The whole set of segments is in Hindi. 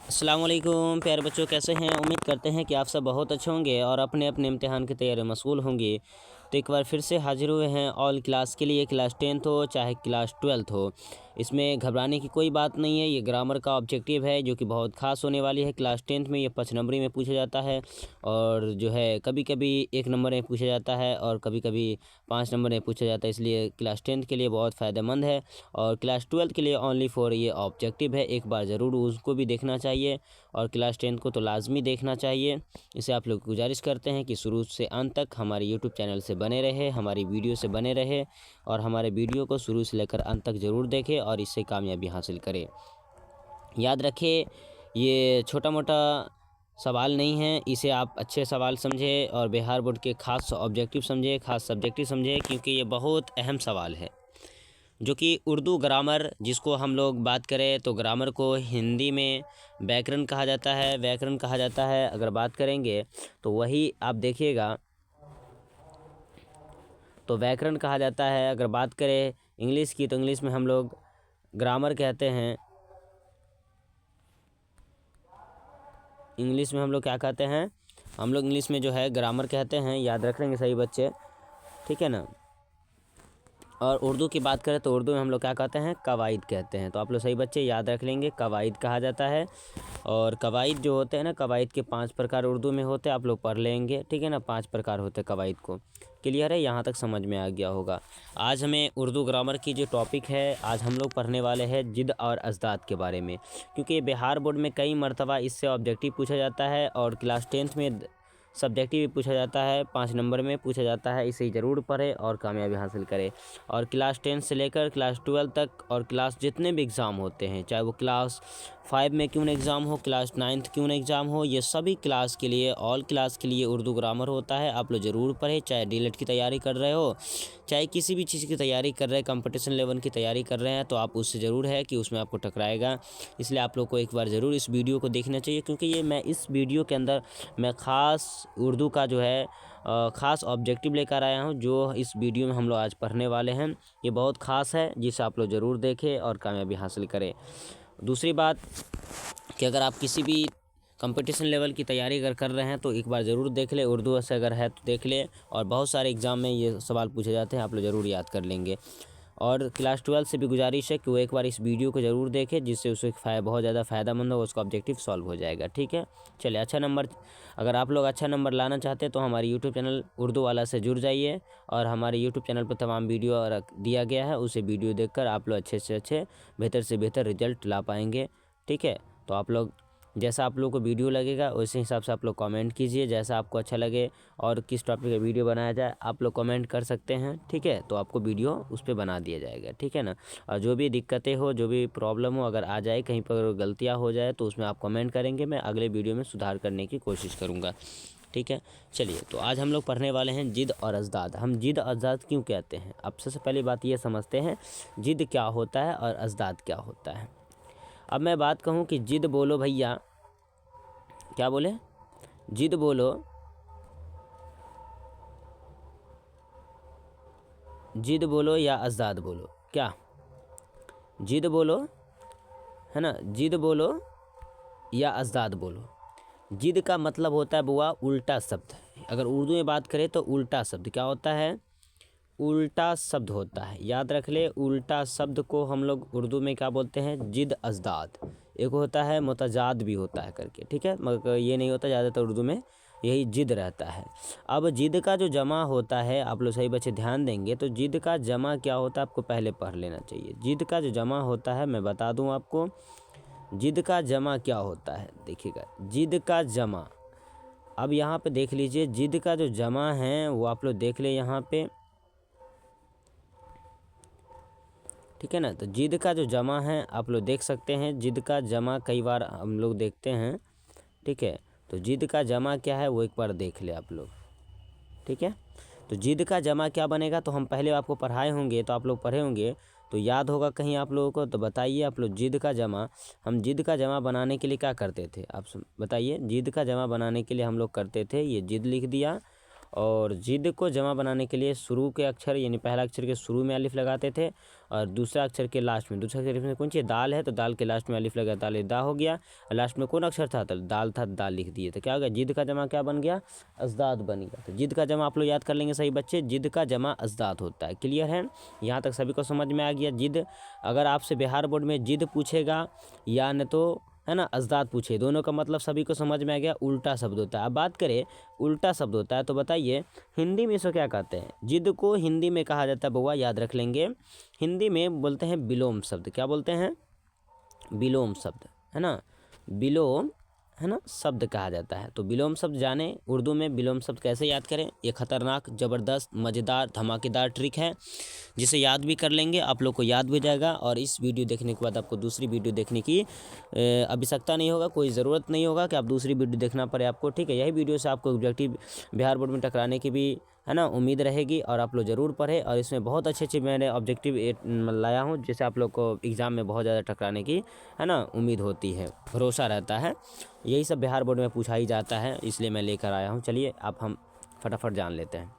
अस्सलाम वालेकुम प्यारे बच्चों, कैसे हैं। उम्मीद करते हैं कि आप सब बहुत अच्छे होंगे और अपने अपने इम्तिहान की तैयारी में मशगूल होंगे। तो एक बार फिर से हाजिर हुए हैं ऑल क्लास के लिए, क्लास 10th हो चाहे क्लास 12th हो। इसमें घबराने की कोई बात नहीं है। ये ग्रामर का ऑब्जेक्टिव है जो कि बहुत खास होने वाली है। क्लास 10th में ये 5 नंबरी में पूछा जाता है और जो है कभी कभी 1 नंबर में पूछा जाता है और कभी कभी 5 नंबर में पूछा जाता है। इसलिए क्लास 10th के लिए बहुत फ़ायदेमंद है और क्लास 12th के लिए ओनली फॉर ये ऑब्जेक्टिव है। एक बार ज़रूर उसको भी देखना चाहिए और क्लास 10th को तो लाजमी देखना चाहिए। इसे आप लोग गुजारिश करते हैं कि शुरू से अंत तक हमारे यूट्यूब चैनल से बने रहे, हमारी वीडियो से बने रहे और हमारे वीडियो को शुरू से लेकर अंत तक ज़रूर देखें और इससे कामयाबी हासिल करें। याद रखें, ये छोटा मोटा सवाल नहीं है। इसे आप अच्छे सवाल समझें और बिहार बोर्ड के खास ऑब्जेक्टिव समझें, खास सब्जेक्टिव समझें, क्योंकि ये बहुत अहम सवाल है जो कि उर्दू ग्रामर, जिसको हम लोग बात करें तो ग्रामर को हिंदी में व्याकरण कहा जाता है। व्याकरण कहा जाता है अगर बात करेंगे तो वही आप देखिएगा, तो व्याकरण कहा जाता है। अगर बात करें इंग्लिश की तो इंग्लिश में हम लोग ग्रामर कहते हैं। इंग्लिश में हम लोग क्या कहते हैं, हम लोग इंग्लिश में जो है ग्रामर कहते हैं। याद रख लेंगे सही बच्चे, ठीक है ना। और उर्दू की बात करें तो उर्दू में हम लोग क्या कहते हैं, कवायद कहते हैं। तो आप लोग सही बच्चे याद रख लेंगे, कवायद कहा जाता है। और कवायद जो होते हैं ना, कवायद के 5 प्रकार उर्दू में होते हैं, आप लोग पढ़ लेंगे, ठीक है ना। 5 प्रकार होते हैं कवायद को। क्लियर है, यहाँ तक समझ में आ गया होगा। आज हमें उर्दू ग्रामर की जो टॉपिक है, आज हम लोग पढ़ने वाले हैं जिद और अजदाद के बारे में, क्योंकि बिहार बोर्ड में कई मरतबा इससे ऑब्जेक्टिव पूछा जाता है और क्लास 10th में सब्जेक्टिव भी पूछा जाता है, 5 नंबर में पूछा जाता है। इसे ज़रूर पढ़ें और कामयाबी हासिल करें। और क्लास 10 से लेकर क्लास 12 तक और क्लास जितने भी एग्ज़ाम होते हैं, चाहे वो क्लास 5 में क्यों ना एग्ज़ाम हो, क्लास 9th क्यों ना एग्ज़ाम हो, ये सभी क्लास के लिए, ऑल क्लास के लिए उर्दू ग्रामर होता है। आप लोग ज़रूर पढ़ें, चाहे डीएलएड की तैयारी कर रहे हो, चाहे किसी भी चीज़ की तैयारी कर रहे हैं, कंपटीशन लेवल की तैयारी कर रहे हैं, तो आप उससे ज़रूर है कि उसमें आपको टकराएगा। इसलिए आप लोग को एक बार ज़रूर इस वीडियो को देखना चाहिए, क्योंकि ये मैं इस वीडियो के अंदर मैं ख़ास उर्दू का जो है ख़ास ऑब्जेक्टिव लेकर आया हूँ, जो इस वीडियो में हम लोग आज पढ़ने वाले हैं। ये बहुत ख़ास है, जिसे आप लोग ज़रूर देखें और कामयाबी हासिल करें। दूसरी बात कि अगर आप किसी भी कंपटीशन लेवल की तैयारी अगर कर रहे हैं तो एक बार ज़रूर देख ले, उर्दू से अगर है तो देख ले। और बहुत सारे एग्ज़ाम में ये सवाल पूछे जाते हैं, आप लोग ज़रूर याद कर लेंगे। और क्लास 12 से भी गुजारिश है कि वो एक बार इस वीडियो को ज़रूर देखे, जिससे उसे बहुत ज़्यादा फ़ायदेमंद हो, उसका ऑब्जेक्टिव सॉल्व हो जाएगा, ठीक है। चलिए, अच्छा नंबर, अगर आप लोग अच्छा नंबर लाना चाहते हैं तो हमारे यूट्यूब चैनल उर्दू वाला से जुड़ जाइए और हमारे यूट्यूब चैनल पर तमाम वीडियो दिया गया है, उसे वीडियो देखकर आप लोग अच्छे से अच्छे, बेहतर से बेहतर रिजल्ट ला पाएंगे, ठीक है। तो आप लोग जैसा आप लोगों को वीडियो लगेगा उसी हिसाब से आप लोग कमेंट कीजिए, जैसा आपको अच्छा लगे और किस टॉपिक का वीडियो बनाया जाए आप लोग कमेंट कर सकते हैं, ठीक है। तो आपको वीडियो उस पर बना दिया जाएगा, ठीक है ना। और जो भी दिक्कतें हो, जो भी प्रॉब्लम हो, अगर आ जाए कहीं पर गलतियाँ हो जाए तो उसमें आप कमेंट करेंगे, मैं अगले वीडियो में सुधार करने की कोशिश करूँगा, ठीक है। चलिए, तो आज हम लोग पढ़ने वाले हैं जिद और अजदाद। हम जिद अजदाद क्यों कहते हैं, अब सबसे पहली बात ये समझते हैं जिद क्या होता है और अजदाद क्या होता है। अब मैं बात कहूँ कि जिद बोलो भैया, क्या बोले, जिद बोलो, जिद बोलो या अजदाद बोलो, क्या जिद बोलो, है ना, जिद बोलो या अजदाद बोलो। जिद का मतलब होता है बुआ उल्टा शब्द। अगर उर्दू में बात करें तो उल्टा शब्द क्या होता है, उल्टा शब्द होता है। याद रख ले, उल्टा शब्द को हम लोग उर्दू में क्या बोलते हैं, जिद अजदाद। एक होता है मुतजाद भी होता है करके, ठीक है, मगर ये नहीं होता, ज़्यादातर उर्दू में यही जिद रहता है। अब जिद का जो जमा होता है, आप लोग सही बच्चे ध्यान देंगे तो जिद का जमा क्या होता है आपको पहले पढ़ लेना चाहिए। जिद का जो जमा होता है मैं बता दूं आपको, जिद का जमा क्या होता है, देखिएगा जिद का जमा। अब यहाँ पे देख लीजिए, जिद का जो जमा है वो आप लोग देख ले यहाँ पे, ठीक है ना। तो जिद का जो जमा है आप लोग देख सकते हैं, जिद का जमा कई बार हम लोग देखते हैं, ठीक है। तो जिद का जमा क्या है वो एक बार देख ले आप लोग, ठीक है। तो जिद का जमा क्या बनेगा, तो हम पहले आपको पढ़ाए होंगे, तो आप लोग पढ़े होंगे तो याद होगा कहीं आप लोगों को। तो बताइए आप लोग, जिद का जमा, हम जिद का जमा बनाने के लिए क्या करते थे, आप बताइए। जिद का जमा बनाने के लिए हम लोग करते थे, ये जिद लिख दिया और जिद को जमा बनाने के लिए शुरू के अक्षर यानी पहला अक्षर के शुरू में अलिफ लगाते थे और दूसरा अक्षर के लास्ट में। दूसरा अक्षर में कौन सी दाल है तो दाल के लास्ट में अलिफ लगा, दाल दा हो गया। लास्ट में कौन अक्षर था तो दाल था, दाल लिख दिए। तो क्या हो गया, जिद का जमा क्या बन गया, अजदाद बन गया। तो जिद का जमा आप लोग याद कर लेंगे सही बच्चे, जिद का जमा अजदाद होता है। क्लियर है, यहाँ तक सभी को समझ में आ गया। जिद, अगर आपसे बिहार बोर्ड में जिद पूछेगा या न तो है ना अजदाद पूछे, दोनों का मतलब सभी को समझ में आ गया, उल्टा शब्द होता है। अब बात करें उल्टा शब्द होता है तो बताइए हिंदी में इसको क्या कहते हैं। जिद को हिंदी में कहा जाता है बउआ, याद रख लेंगे, हिंदी में बोलते हैं विलोम शब्द। क्या बोलते हैं, विलोम शब्द, है ना, विलोम, है ना, शब्द कहा जाता है। तो विलोम शब्द जाने उर्दू में विलोम शब्द कैसे याद करें। ये खतरनाक, ज़बरदस्त, मज़ेदार, धमाकेदार ट्रिक है जिसे याद भी कर लेंगे, आप लोग को याद भी जाएगा। और इस वीडियो देखने के बाद आपको दूसरी वीडियो देखने की आवश्यकता नहीं होगा, कोई ज़रूरत नहीं होगा कि आप दूसरी वीडियो देखना पड़े आपको। ठीक है, यही वीडियो से आपको ऑब्जेक्टिव बिहार बोर्ड में टकराने की भी, है ना, उम्मीद रहेगी। और आप लोग ज़रूर पढ़ें, और इसमें बहुत अच्छे मैंने ऑब्जेक्टिव लाया हूँ जिससे आप लोग को एग्ज़ाम में बहुत ज़्यादा टकराने की, है ना, उम्मीद होती है, भरोसा रहता है। यही सब बिहार बोर्ड में पूछा ही जाता है, इसलिए मैं लेकर आया हूँ। चलिए अब हम फटाफट जान लेते हैं।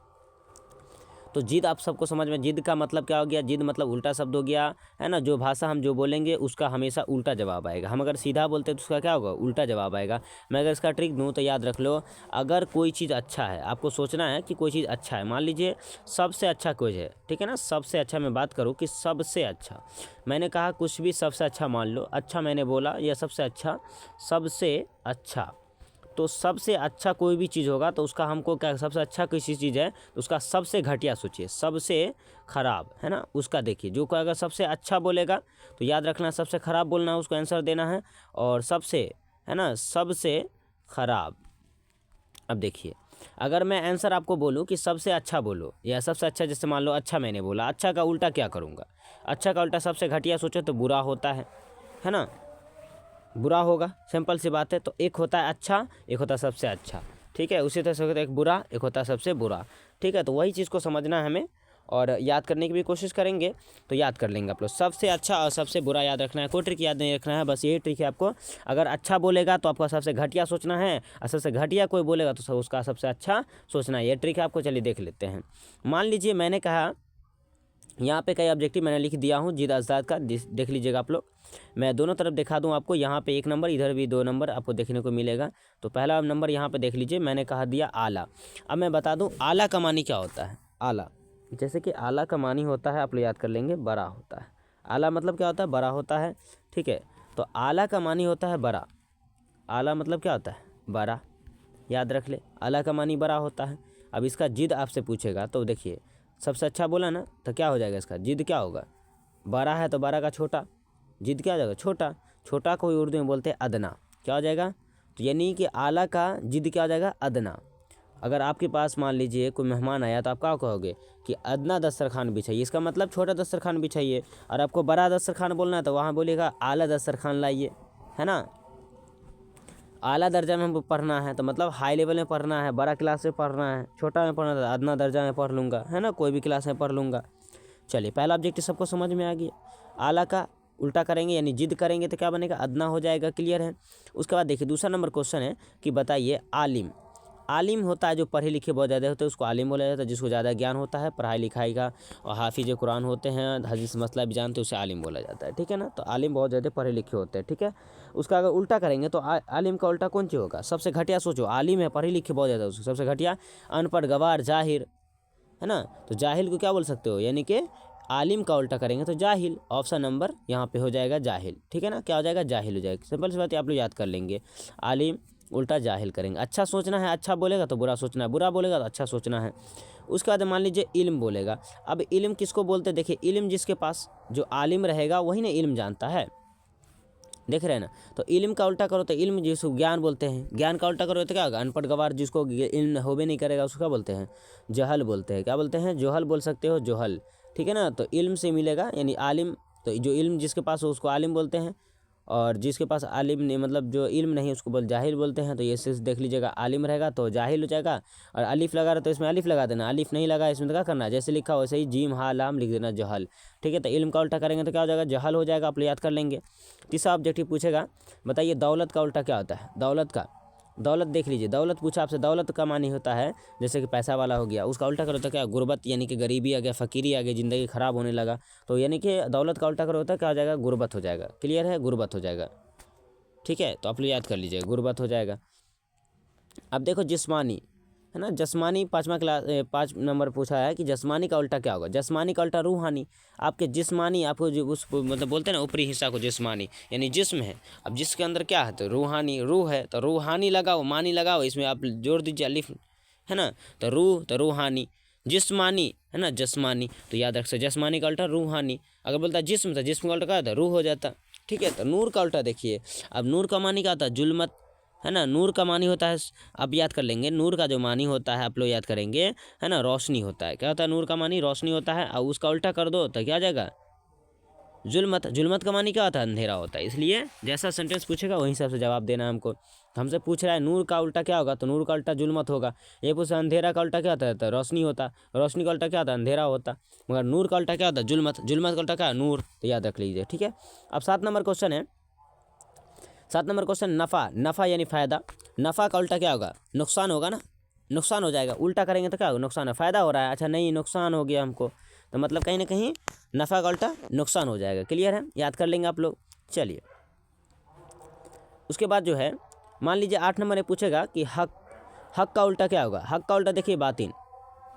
तो जिद आप सबको समझ में, जिद का मतलब क्या हो गया, जिद मतलब उल्टा शब्द हो गया, है ना। जो भाषा हम जो बोलेंगे उसका हमेशा उल्टा जवाब आएगा। हम अगर सीधा बोलते हैं तो उसका क्या होगा, उल्टा जवाब आएगा। मैं अगर इसका ट्रिक दूँ तो याद रख लो, अगर कोई चीज़ अच्छा है, आपको सोचना है कि कोई चीज़ अच्छा है। मान लीजिए सबसे अच्छा कोई है, ठीक है ना, सबसे अच्छा मैं बात करूँ कि सबसे अच्छा, मैंने कहा कुछ भी सबसे अच्छा मान लो, अच्छा मैंने बोला या सबसे अच्छा, सबसे अच्छा, तो सबसे अच्छा कोई भी चीज़ होगा तो उसका हमको क्या, सबसे अच्छा किसी चीज़ है तो उसका सबसे घटिया सोचिए, सबसे ख़राब, है ना, उसका देखिए। जो कोई अगर सबसे अच्छा बोलेगा तो याद रखना सबसे ख़राब बोलना है, उसको आंसर देना है। और सबसे, है ना, सबसे ख़राब। अब देखिए अगर मैं आंसर आपको बोलूं कि सबसे अच्छा बोलो या सबसे अच्छा, जैसे मान लो अच्छा मैंने बोला, अच्छा का उल्टा क्या करूँगा, अच्छा का उल्टा सबसे घटिया सोचो तो बुरा होता है ना, बुरा होगा, सिंपल सी बात है। तो एक होता है अच्छा, एक होता है सबसे अच्छा, ठीक है। उसी तरह से होता है एक बुरा, एक होता है सबसे बुरा, ठीक है। तो वही चीज़ को समझना है हमें और याद करने की भी कोशिश करेंगे तो याद कर लेंगे आप लोग। सबसे अच्छा और सबसे बुरा याद रखना है, कोई ट्रिक याद नहीं रखना है, बस यही ट्रिक है आपको। अगर अच्छा बोलेगा तो आपका सबसे घटिया सोचना है, और सबसे घटिया कोई बोलेगा तो उसका सबसे अच्छा सोचना है। ये ट्रिक है आपको, चलिए देख लेते हैं। मान लीजिए मैंने कहा, यहाँ पे कई ऑब्जेक्टिव मैंने लिख दिया हूँ जिद अजदाद का, देख लीजिएगा आप लोग। मैं दोनों तरफ दिखा दूँ आपको, यहाँ पे 1 नंबर, इधर भी 2 नंबर आपको देखने को मिलेगा। तो पहला नंबर यहाँ पे देख लीजिए, मैंने कहा दिया आला। अब मैं बता दूँ आला का मानी क्या होता है। आला, जैसे कि आला का मानी होता है, आप लोग याद कर लेंगे, बड़ा होता है। आला मतलब क्या होता है, बड़ा होता है, ठीक है। तो आला का मानी होता है बड़ा, आला मतलब क्या होता है, बड़ा, याद रख ले, आला का मानी बड़ा होता है। अब इसका जिद आपसे पूछेगा तो देखिए सबसे अच्छा बोला ना, तो क्या हो जाएगा, इसका जिद क्या होगा, बड़ा है तो बड़ा का छोटा, जिद क्या हो जाएगा, छोटा, छोटा को उर्दू में बोलते हैं अदना, क्या हो जाएगा। तो यानी कि आला का जिद क्या हो जाएगा, अदना। अगर आपके पास मान लीजिए कोई मेहमान आया तो आप क्या कहोगे कि अदना दस्तरखान बिछाइए, इसका मतलब छोटा दस्तरखान बिछाइए। और आपको बड़ा दस्तरखान बोलना है तो वहाँ बोलिएगा आला दस्तरखान लाइए, है ना। आला दर्जा में हमको पढ़ना है तो मतलब हाई लेवल में पढ़ना है, बड़ा क्लास में पढ़ना है, छोटा में पढ़ना है तो अदना दर्जा में पढ़ लूँगा, है ना, कोई भी क्लास में पढ़ लूँगा। चलिए पहला ऑब्जेक्टिव सबको समझ में आ गया। आला का उल्टा करेंगे यानी जिद करेंगे तो क्या बनेगा, अदना हो जाएगा, क्लियर है। उसके बाद देखिए दूसरा नंबर क्वेश्चन है कि बताइए आलिम। आलिम होता है जो पढ़े लिखे बहुत ज़्यादा होते हैं, उसको आलिम बोला जाता है। जिसको ज़्यादा ज्ञान होता है पढ़ाई लिखाई का, और हाफिज कुरान होते हैं, हदीस मसला भी जानते हैं, उसे आलिम बोला जाता है, ठीक है ना। तो आलिम बहुत ज़्यादा पढ़े लिखे होते हैं, ठीक है। उसका अगर उल्टा करेंगे तो आलिम का उल्टा कौन सी होगा, सबसे घटिया सोचो, आलिम है पढ़े लिखे बहुत ज़्यादा, उसको सबसे घटिया अनपढ़ गवार जाहिर, है ना। तो जाहिल को क्या बोल सकते हो, यानी कि आलिम का उल्टा करेंगे तो जाहिल। ऑप्शन नंबर यहाँ पे हो जाएगा जाहिल, ठीक है ना, क्या हो जाएगा, जाहिल हो जाएगा। सिंपल सी बात है, आप लोग याद कर लेंगे, आलिम उल्टा जाहिल करेंगे। अच्छा सोचना है, अच्छा बोलेगा तो बुरा सोचना है, बुरा बोलेगा तो अच्छा सोचना है। उसके बाद मान लीजिए इल्म बोलेगा। अब इल्म किसको बोलते हैं, देखिए इल्म जिसके पास जो आलिम रहेगा वही ना इल्म जानता है, देख रहे हैं ना। तो इल्म का उल्टा करो तो इल्म जिसको ज्ञान बोलते हैं, ज्ञान का उल्टा करो तो क्या होगा, अनपढ़ गवार जिसको इल्म होबे नहीं करेगा उसको क्या बोलते हैं, जहल बोलते हैं। क्या बोलते हैं, जोहल बोल सकते हो, जोहल, ठीक है ना। तो इल्म से मिलेगा यानी आलिम, तो जो इल्म जिसके पास हो उसको आलिम बोलते हैं, और जिसके पास आलिम नहीं मतलब जो इल्म नहीं उसको जाहिल बोलते हैं। तो ये सिर्फ देख लीजिएगा, आलिम रहेगा तो जाहिल हो जाएगा, और अलिफ लगा रहा तो इसमें अलिफ लगा देना, अलिफ नहीं लगा इसमें तो क्या करना, जैसे लिखा वैसे ही जीम हा लाम लिख देना, जहल, ठीक है। तो इल्म का उल्टा करेंगे तो क्या हो जाएगा, जहल हो जाएगा, आप याद कर लेंगे। तीसरा ऑब्जेक्टिव पूछेगा, बताइए दौलत का उल्टा क्या होता है, दौलत का दौलत देख लीजिए, दौलत पूछा आपसे, दौलत का मानी होता है जैसे कि पैसा वाला हो गया, उसका उल्टा करो तो क्या, गुर्बत यानी कि गरीबी आ गया, फ़कीरी आ गई, ज़िंदगी ख़राब होने लगा, तो यानी कि दौलत का उल्टा करो होता है क्या हो जाएगा, गुर्बत हो जाएगा। क्लियर है, गुर्बत हो जाएगा। ठीक है, तो आप लोग याद कर लीजिए, गुर्बत हो जाएगा। अब देखो जिस्मानी है ना, जस्मानी 5 नंबर पूछा है कि जस्मानी का उल्टा क्या होगा। जस्मानी का उल्टा रूहानी। आपके जिस्मानी, आपको जो उस मतलब बोलते हैं ना ऊपरी हिस्सा को जिस्मानी, यानी जिस्म है। अब जिसके अंदर क्या है तो रूहानी, रूह है, तो रूहानी लगाओ, मानी लगाओ, इसमें आप जोड़ दीजिए अलिफ, है ना, तो रूह तो रूहानी, जिस्मानी है ना जस्मानी, तो याद रख सकते जस्मानी का उल्टा रूहानी। अगर बोलता जिस्म, तो जिस्म का उल्टा क्या था, रूह हो जाता। ठीक है, तो नूर का उल्टा देखिए, अब नूर का मानी क्या था, जुल्मत, है ना, नूर का मानी होता है, अब याद कर लेंगे, नूर का जो मानी होता है आप लोग याद करेंगे, है ना, रोशनी होता है। क्या होता है, नूर का मानी रोशनी होता है, और उसका उल्टा कर दो तो क्या आ जाएगा, जुल्मत। जुल्मत का मानी क्या होता है, अंधेरा होता है। इसलिए जैसा सेंटेंस पूछेगा वही हिसाब से जवाब देना है हमको। तो हमसे पूछ रहा है नूर का उल्टा क्या होगा, तो नूर का उल्टा जुल्मत होगा। ये पूछा अंधेरा का उल्टा क्या होता है, तो रोशनी होता, रोशनी का उल्टा क्या होता है, अंधेरा होता, मगर नूर का उल्टा क्या होता है, जुल्मत, जुल्मत का उल्टा क्या है, नूर, तो याद रख लीजिए। ठीक है, अब 7 नंबर क्वेश्चन है, 7 नंबर क्वेश्चन, नफ़ा, नफ़ा यानी फ़ायदा, नफ़ा का उल्टा क्या होगा, नुकसान होगा ना, नुकसान हो जाएगा, उल्टा करेंगे तो क्या होगा, नुकसान है, फ़ायदा हो रहा है, अच्छा नहीं नुकसान हो गया हमको, तो मतलब कहीं ना कहीं नफ़ा का उल्टा नुकसान हो जाएगा। क्लियर है, याद कर लेंगे आप लोग। चलिए उसके बाद जो है, मान लीजिए 8 नंबर में पूछेगा कि हक, हक का उल्टा क्या होगा। हक का उल्टा देखिए बातिल,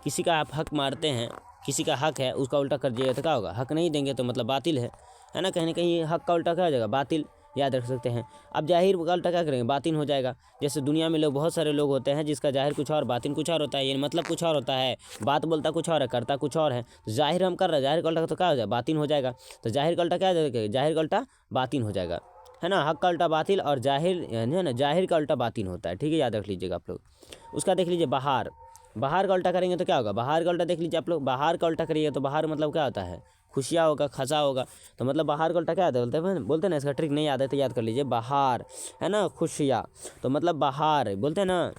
किसी का आप हक मारते हैं, किसी का हक है उसका उल्टा कर दिएगा तो क्या होगा, हक नहीं देंगे तो मतलब बातिल है ना, कहीं ना कहीं हक का उल्टा क्या हो जाएगा, बातिल, याद रख सकते हैं। अब जाहिर का उल्टा क्या करेंगे, बातिन हो जाएगा। जैसे दुनिया में लोग, बहुत सारे लोग होते हैं जिसका जाहिर कुछ और बातिन कुछ और होता है, यानी मतलब कुछ और होता है, बात बोलता कुछ और है, करता कुछ और है। तो जाहिर हम कर रहे हैं, जाहिर का उल्टा तो क्या हो जाएगा, बातिन हो जाएगा। तो जाहिर का उल्टा क्या हो जाएगा, जाहिर का उल्टा बातिन हो जाएगा, है ना, हक का उल्टा बातिल, और जाहिर है ना, जाहिर का उल्टा बातिन होता है। ठीक है, याद रख लीजिएगा आप लोग। उसका देख लीजिए बहार, बाहर का उल्टा करेंगे तो क्या होगा, बाहर का उल्टा देख लीजिए आप लोग, बाहर का उल्टा करिए तो बाहर मतलब क्या होता है, खुशियाँ होगा, खजा होगा, तो मतलब बाहर का उल्टा क्या आता है, बोलते हैं ना, इसका ट्रिक नहीं याद है तो याद कर लीजिए, बाहर है ना, खुशियाँ, तो मतलब बाहर बोलते हैं ना,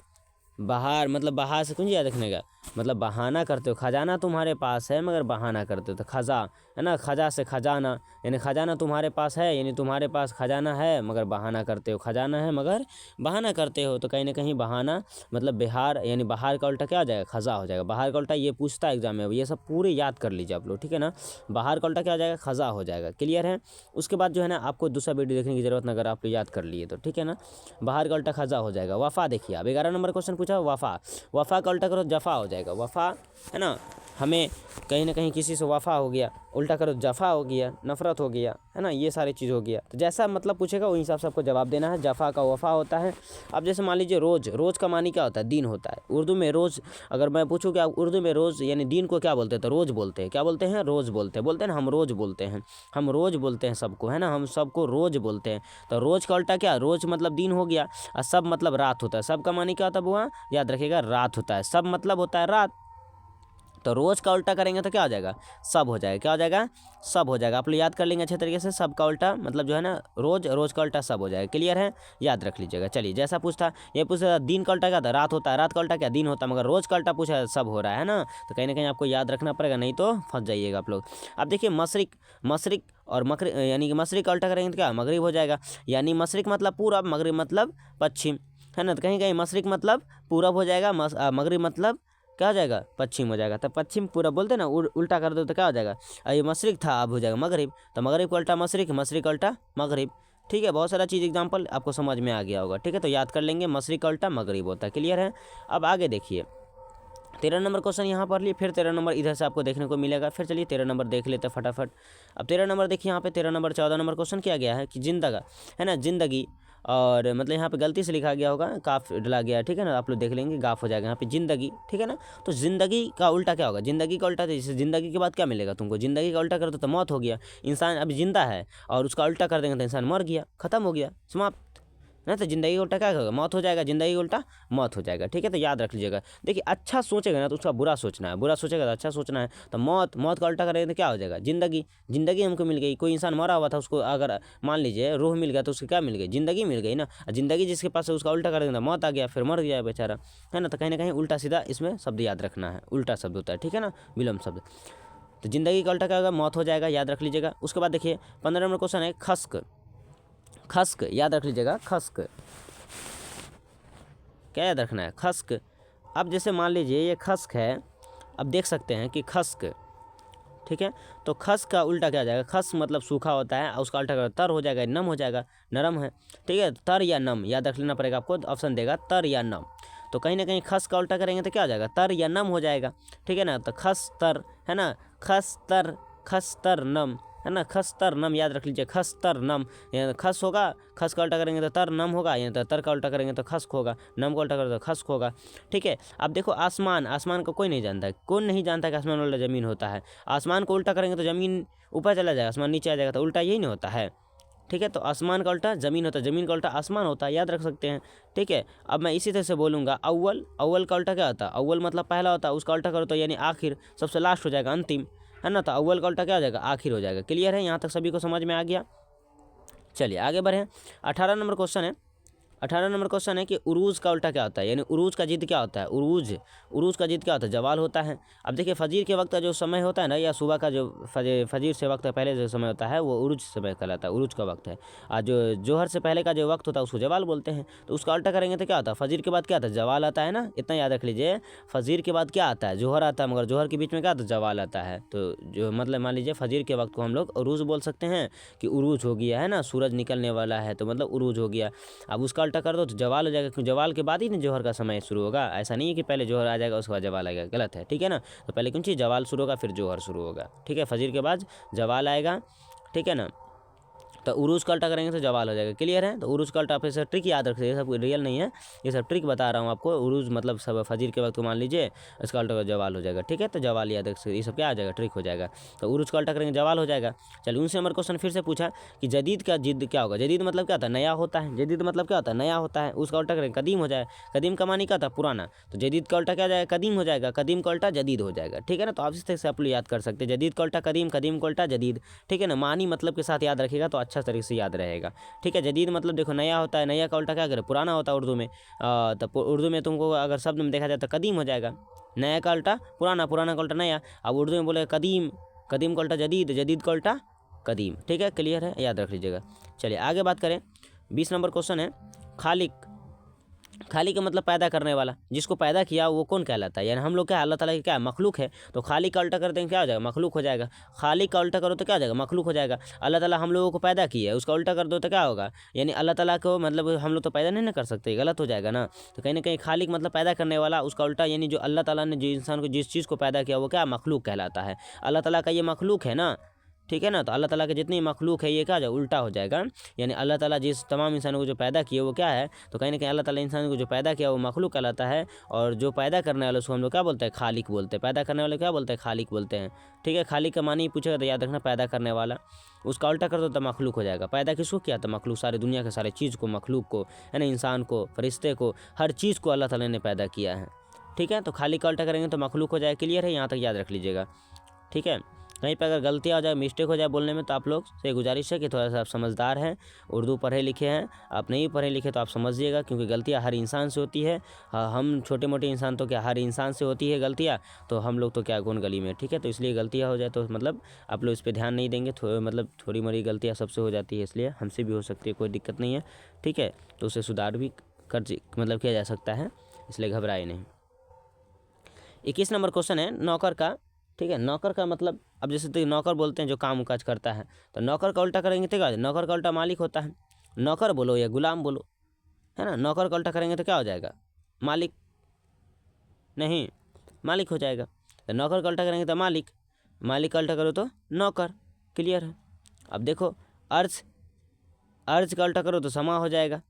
बाहर मतलब बाहर से कुछ याद रखने का, मतलब बहाना करते हो, खजाना तुम्हारे पास है मगर बहाना करते हो, तो खजा है ना, खजा से खजाना, यानी खजाना तुम्हारे पास है, यानी तुम्हारे पास खजाना है मगर बहाना करते हो, खजाना है मगर बहाना करते हो, तो कहीं ना कहीं बहाना मतलब बिहार, यानी बाहर का उल्टा क्या हो जाएगा, खजा हो जाएगा। बाहर का उल्टा ये पूछता है एग्जाम में, ये सब पूरे याद कर लीजिए आप लोग। ठीक है ना, बाहर का उल्टा क्या हो जाएगा, खजा हो जाएगा। क्लियर है। उसके बाद जो है ना, आपको दूसरा वीडियो देखने की जरूरत नहीं, अगर आप याद कर लिए तो। ठीक है ना, बाहर का उल्टा खजा हो जाएगा। वफ़ा देखिए, अब 11 नंबर क्वेश्चन पूछा वफ़ा, वफ़ा का उल्टा करो जफ़ा हो जाएगा। वफ़ा है ना, हमें कहीं ना कहीं किसी से वफ़ा हो गया, उल्टा करो जफ़ा हो गया, नफ़रत हो गया, है ना, ये सारी चीज़ हो गया। तो जैसा मतलब पूछेगा वही हिसाब से आपको जवाब देना है। जफ़ा का वफ़ा होता है। अब जैसे मान लीजिए रोज़, रोज़ का मानी क्या होता है, दिन होता है। उर्दू में रोज़, अगर मैं पूछूँ कि आप उर्दू में रोज़ यानी दिन को क्या बोलते हैं, तो रोज़ बोलते हैं। क्या बोलते हैं, रोज़ बोलते हैं। बोलते हैं ना, हम रोज़ बोलते हैं, हम रोज़ बोलते हैं सबको, है ना, हम सबको रोज़ बोलते हैं। तो रोज़ का उल्टा क्या, रोज़ मतलब दिन हो गया, और सब मतलब रात होता है। सब का मानी क्या होता है बुआ, याद रखिएगा, रात होता है। सब मतलब होता है रात, तो रोज़ का उल्टा करेंगे तो क्या हो जाएगा, सब हो जाएगा। क्या हो जाएगा, सब हो जाएगा। आप लोग याद कर लेंगे अच्छे तरीके से। सब का उल्टा मतलब जो है ना, रोज़, रोज़ का उल्टा सब हो जाएगा। क्लियर है, याद रख लीजिएगा। चलिए जैसा पूछता, ये पूछा दिन का उल्टा क्या था, रात होता है, रात का उल्टा क्या, दिन होता है, मगर रोज़ का उल्टा पूछा सब हो रहा है ना, तो कहीं ना कहीं आपको याद रखना पड़ेगा, नहीं तो फंस जाइएगा आप लोग। अब देखिए मशरिक, मशरिक और मकर, यानी कि मशरिक का उल्टा करेंगे तो क्या, मगरिब हो जाएगा। यानी मशरिक मतलब पूरब, मगरिब मतलब पश्चिम, है ना, तो कहीं कहीं मशरिक मतलब पूरब हो जाएगा, मगरिब मतलब क्या हो जाएगा, पश्चिम हो जाएगा। तो पश्चिम पूरा बोलते हैं ना, उल्टा कर दो तो क्या हो जाएगा, ये मशरिक था अब हो जाएगा मगरिब, तो मगरिब का उल्टा मशरिक, मशरिक का उल्टा मगरिब। ठीक है, बहुत सारा चीज़ एग्जाम्पल आपको समझ में आ गया होगा। ठीक है, तो याद कर लेंगे, मशरिक का उल्टा मगरिब होता है। क्लियर है। अब आगे देखिए 13 नंबर क्वेश्चन यहाँ पर लिए, फिर 13 नंबर इधर से आपको देखने को मिलेगा। फिर चलिए 13 नंबर देख लेते फटाफट। अब 13 नंबर देखिए, यहाँ पे 13 नंबर 14 नंबर क्वेश्चन किया गया है कि जिंदगा, है ना, जिंदगी, और मतलब यहाँ पे गलती से लिखा गया होगा, काफ डला गया है। ठीक है ना, आप लोग देख लेंगे, गाफ हो जाएगा यहाँ पे जिंदगी। ठीक है ना, तो जिंदगी का उल्टा क्या होगा, जिंदगी का उल्टा, तो जैसे जिंदगी के बाद क्या मिलेगा तुमको, जिंदगी का उल्टा कर दो तो मौत हो गया। इंसान अभी जिंदा है और उसका उल्टा कर देंगे तो इंसान मर गया, खत्म हो गया, समाप्त ना। तो जिंदगी का उल्टा क्या होगा, मौत हो जाएगा, जिंदगी का उल्टा मौत हो जाएगा। ठीक है, तो याद रख लीजिएगा। देखिए अच्छा सोचेगा ना तो उसका बुरा सोचना है, बुरा सोचेगा तो अच्छा सोचना है। तो मौत, मौत का उल्टा करेंगे तो क्या हो जाएगा, जिंदगी, जिंदगी हमको मिल गई। कोई इंसान मरा हुआ था, उसको अगर मान लीजिए रूह मिल गया तो उसको क्या मिल गई, जिंदगी मिल गई ना। जिंदगी जिसके पास है उसका उल्टा कर देंगे मौत आ गया, फिर मर गया बेचारा, है ना। तो कहीं ना कहीं उल्टा सीधा इसमें शब्द याद रखना है, उल्टा शब्द होता है। ठीक है ना, विलम्ब शब्द। तो जिंदगी का उल्टा क्या होगा, मौत हो जाएगा, याद रख लीजिएगा। उसके बाद देखिए 15 नंबर क्वेश्चन है खस्क, खस्क, याद रख लीजिएगा, खस्क, क्या याद रखना है, खस्क। अब जैसे मान लीजिए ये खस्क है, अब देख सकते हैं कि खस्क, ठीक है, तो खस्क का उल्टा क्या हो जाएगा, खस्क मतलब सूखा होता है, उसका उल्टा कर तर हो जाएगा, नम हो जाएगा, नरम है, ठीक है। तर या नम याद रख लेना पड़ेगा आपको, ऑप्शन देगा तर या नम। तो कहीं ना कहीं खस का उल्टा करेंगे तो क्या हो जाएगा, तर या नम हो जाएगा, ठीक है ना। तो खस तर है ना, खस तर नम है ना, खस तर नम याद रख लीजिए, खस तर नम। खस होगा, खस का उल्टा करेंगे तो तर नम होगा, या तो तर का उल्टा करेंगे तो खस्क होगा, नम का उल्टा करेंगे तो खस्क होगा, ठीक है। अब देखो आसमान, आसमान को कोई नहीं जानता है, कौन नहीं जानता कि आसमान वाला ज़मीन होता है। आसमान को उल्टा करेंगे तो ज़मीन ऊपर चला जाएगा, आसमान नीचे आ जाएगा, तो उल्टा यही नहीं होता है, ठीक है। तो आसमान का उल्टा ज़मीन होता है, ज़मीन का उल्टा आसमान होता है, याद रख सकते हैं, ठीक है। अब मैं इसी तरह से बोलूँगा, अव्वल, अव्वल का उल्टा क्या होता है, अव्वल मतलब पहला होता है, उसका उल्टा करो तो यानी आखिर, सबसे लास्ट हो जाएगा, अंतिम, है ना। तो अव्वल का उल्टा क्या हो जाएगा, आखिर हो जाएगा। क्लियर है, यहाँ तक सभी को समझ में आ गया। चलिए आगे बढ़ें। 18 नंबर क्वेश्चन है, 18 नंबर क्वेश्चन है कि उरूज का उल्टा क्या होता है, यानी उरूज का जिद क्या होता है, उरूज, उरूज का जिद क्या होता है, जवाल होता है। अब देखिए फजीर के वक्त का जो समय होता है ना, या सुबह का जो फजीर से वक्त पहले जो समय होता है वो उरूज समय कहलाता है, उरूज का वक्त है। और जो जोहर से पहले का जो वक्त होता है उसको जवाल बोलते हैं। तो उसका उल्टा करेंगे तो क्या होता है, फजीर के बाद क्या आता है, जवाल आता है ना, इतना याद रख लीजिए। फजीर के बाद क्या आता है, जोहर आता है, मगर जोहर के बीच में क्या आता है, जवाल आता है। तो जो मतलब मान लीजिए फजीर के वक्त को हम लोग उरूज बोल सकते हैं, कि उरूज हो गया है ना, सूरज निकलने वाला है, तो मतलब उरूज हो गया। अब उसका उल्टा कर दो तो जवाल हो जाएगा, क्योंकि जवाल के बाद ही ना जोहर का समय शुरू होगा। ऐसा नहीं है कि पहले जोहर आ जाएगा उसके बाद जवाल आएगा, गलत है, ठीक है ना। तो पहले कौन चीज़, जवाल शुरू होगा, फिर जोहर शुरू होगा, ठीक है। फजीर के बाद जवाल आएगा, ठीक है ना। तो उरूज का उल्टा करेंगे तो जवाल हो जाएगा। क्लियर है। तो उरूज का उल्टा आप ऐसा ट्रिक याद रखिए, ये सब रियल नहीं है, ये सब ट्रिक बता रहा हूँ आपको। उरूज मतलब सब फजीर के वक्त को मान लीजिए, इसका उल्टा जवाल हो जाएगा, ठीक है। तो जवाल याद रखिए, ये सब क्या आ जाएगा, ट्रिक हो जाएगा। तो उरूज का उल्टा करेंगे जवाल हो जाएगा। चलिए 19 नंबर क्वेश्चन फिर से पूछा कि जदीद का जिद क्या होगा। जदीद मतलब क्या होता है, नया होता है। जदीद मतलब क्या होता है, नया होता है। उसका उल्टा करेंगे कदीम हो जाए। कदीम का मानी क्या होता है, पुराना। तो जदीद का उल्टा क्या आ जाएगा, कदीम हो जाएगा। कदीम का उल्टा जदीद हो जाएगा, ठीक है ना। तो आप इस तरह से आप लोग याद कर सकते हैं, जदीद का उल्टा कदीम, कदीम का उल्टा जदीद, ठीक है ना। मानी मतलब के साथ याद रखिएगा तो अच्छा तरीके से याद रहेगा, ठीक है। जदीद मतलब देखो नया होता है, नया का उल्टा क्या करे, पुराना होता है उर्दू में। तो उर्दू में तुमको अगर शब्द में देखा जाए तो कदीम हो जाएगा। नया का उल्टा पुराना, पुराना का उल्टा नया। अब उर्दू में बोले कदीम, कदीम का उल्टा जदीद, जदीद का उल्टा कदीम, ठीक है। क्लियर है, याद रख लीजिएगा। चलिए आगे बात करें। 20 नंबर क्वेश्चन है खालिक। खालिक का मतलब पैदा करने वाला, जिसको पैदा किया वो कौन कहलाता है, यानी हम लोग क्या अल्लाह ताला की क्या मखलूक है। तो खालिक का उल्टा कर देंगे क्या हो जाएगा, मखलूक हो जाएगा। खालिक का उल्टा करो तो क्या हो जाएगा, मखलूक हो जाएगा। अल्लाह ताला हम लोगों को पैदा किया है, उसका उल्टा कर दो तो क्या होगा, यानी अल्लाह ताला को मतलब हम लोग तो पैदा नहीं ना कर सकते, गलत हो जाएगा ना। तो कहीं ना कहीं खालिक मतलब पैदा करने वाला, उसका उल्टा यानी जो अल्लाह ताला ने जो इंसान को जिस चीज़ को पैदा किया वो क्या मखलूक कहलाता है। अल्लाह ताला का ये मखलूक है ना, ठीक है ना। तो अल्लाह ताला के जितनी मखलूक है ये क्या हो उल्टा हो जाएगा। यानी अल्लाह ताला जिस तमाम इंसानों को जो पैदा किया वो क्या है, तो कहीं ना कहीं अल्लाह ताला इंसान को जो पैदा किया वो मखलूक कहलाता है। और जो पैदा करने वाले उसको हम लोग क्या बोलते हैं, खालिक बोलते हैं। पैदा करने वाले क्या बोलते हैं, खालिक बोलते हैं, ठीक है। खालिक का मानी पूछेगा तो याद रखना पैदा करने वाला, उसका उल्टा कर दो तो मखलूक हो जाएगा। पैदा किसको किया, तो मखलूक, सारी दुनिया के सारे चीज़ को, मखलूक को, है ना, इंसान को, फरिश्ते को, हर चीज़ को अल्लाह ताला ने पैदा किया है, ठीक है। तो खालिक का उल्टा करेंगे तो मखलूक हो जाए। क्लियर है, यहाँ तक याद रख लीजिएगा, ठीक है। कहीं पर अगर गलतियाँ हो जाए, मिस्टेक हो जाए बोलने में, तो आप लोग से गुजारिश है कि थोड़ा सा आप समझदार हैं, उर्दू पढ़े लिखे हैं। आप नहीं पढ़े लिखे तो आप समझिएगा, क्योंकि गलतियाँ हर इंसान से होती है। हम छोटे मोटे इंसान तो क्या, हर इंसान से होती है गलतियाँ, तो हम लोग तो क्या कौन गली में, ठीक है। तो इसलिए गलतियाँ हो जाए तो मतलब आप लोग इस पर ध्यान नहीं देंगे, मतलब थोड़ी मोड़ी गलतियाँ सबसे हो जाती है, इसलिए हमसे भी हो सकती है, कोई दिक्कत नहीं है, ठीक है। तो उसे सुधार भी कर मतलब किया जा सकता है, इसलिए घबराए नहीं। 21 नंबर क्वेश्चन है नौकर का, ठीक है। नौकर का मतलब अब जैसे तो नौकर बोलते हैं जो काम काज करता है, तो नौकर का उल्टा करेंगे तो क्या, नौकर का उल्टा मालिक होता है। नौकर बोलो या गुलाम बोलो, है ना। नौकर का उल्टा करेंगे तो क्या हो जाएगा, मालिक, नहीं मालिक हो जाएगा। तो नौकर का उल्टा करेंगे तो मालिक, मालिक का उल्टा करो तो नौकर। क्लियर है। अब देखो अर्ज, अर्ज का उल्टा करो तो समा हो जाएगा,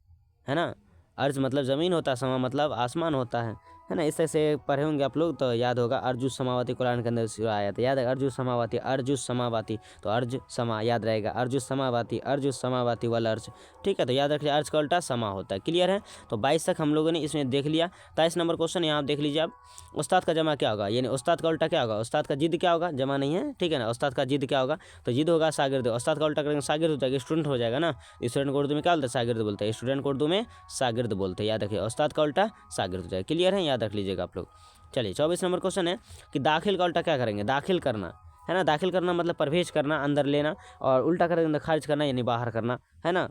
है ना। अर्ज मतलब ज़मीन होता है, समा मतलब आसमान होता है ना। इस तरह से पढ़े होंगे आप लोग तो याद होगा। अर्जुस समावाती कुरान के अंदर आया था, याद है, अर्जुस समावाती, अर्जुस समावाती, तो अर्ज समा याद रहेगा, अर्जुस समावाती, अर्जुस समावाती वाला अर्ज, ठीक है। तो याद रखिए अर्ज का उल्टा समा होता है। क्लियर है। तो 22 तक हम लोगों ने इसमें देख लिया। 23 नंबर क्वेश्चन यहाँ आप देख लीजिए। आप उस्ताद का जमा क्या होगा, यानी उस्ताद का उल्टा क्या होगा, उस्ताद का जिद क्या होगा, जमा नहीं है, ठीक है ना। उस्ताद का जिद क्या होगा, तो जिद होगा शागिर्द। उस्ताद का उल्टा करेंगे शागिर्द हो जाएगा, स्टूडेंट हो जाएगा ना। स्टूडेंट को उर्दू में क्या बोलते हैं, शागिर्द बोलते हैं। स्टूडेंट को उर्दू में शागिर्द बोलते हैं, याद रखिए। उस्ताद का उल्टा शागिर्द हो जाएगा। क्लियर है, याद रख लीजिएगा आप लोग। चलिए 24 नंबर क्वेश्चन है कि दाखिल का उल्टा क्या करेंगे, दाखिल करना, है ना। दाखिल करना मतलब प्रवेश करना, अंदर लेना, और उल्टा करेंगे तो खारिज करना यानी बाहर करना, है ना।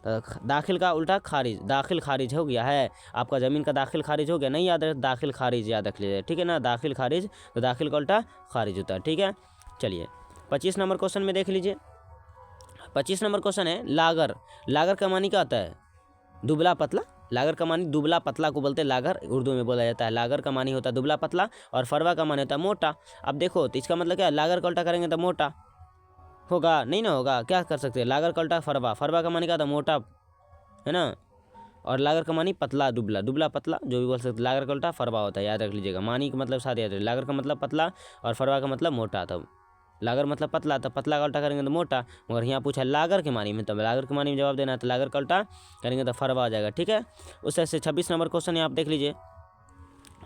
तो दाखिल का उल्टा खारिज, दाखिल खारिज हो गया है आपका, ज़मीन का दाखिल खारिज हो गया, नहीं याद रहे दाखिल खारिज याद रख लीजिए, ठीक है ना, दाखिल खारिज, तो दाखिल का उल्टा खारिज होता है, ठीक है। चलिए 25 नंबर क्वेश्चन में देख लीजिए। 25 नंबर क्वेश्चन है लागर। लागर का मानी क्या होता है? दुबला पतला। लागर का मानी दुबला पतला को बोलते हैं लागर, उर्दू में बोला जाता है। लागर का मानी होता है दुबला पतला और फरवा का मानी होता है मोटा। अब देखो तो इसका मतलब क्या है, लागर का उल्टा करेंगे तो मोटा होगा, नहीं ना होगा, क्या कर सकते हैं, लागर का उल्टा फरवा, फरवा का मानी क्या था, मोटा, है ना, और लागर का मानी पतला दुबला, दुबला पतला जो भी बोल सकते, लागर का उल्टा फरवा होता है, याद रख लीजिएगा। मानी का मतलब साथ याद रखिए, लागर का मतलब पतला और फरवा का मतलब मोटा था। लागर मतलब पतला, तो पतला का उल्टा करेंगे तो मोटा, मगर यहाँ पूछा लागर के मानी में, तो लागर के मानी में जवाब देना है, तो लागर का उल्टा करेंगे तो फरवा हो जाएगा, ठीक है। उससे 26 नंबर क्वेश्चन है, आप देख लीजिए।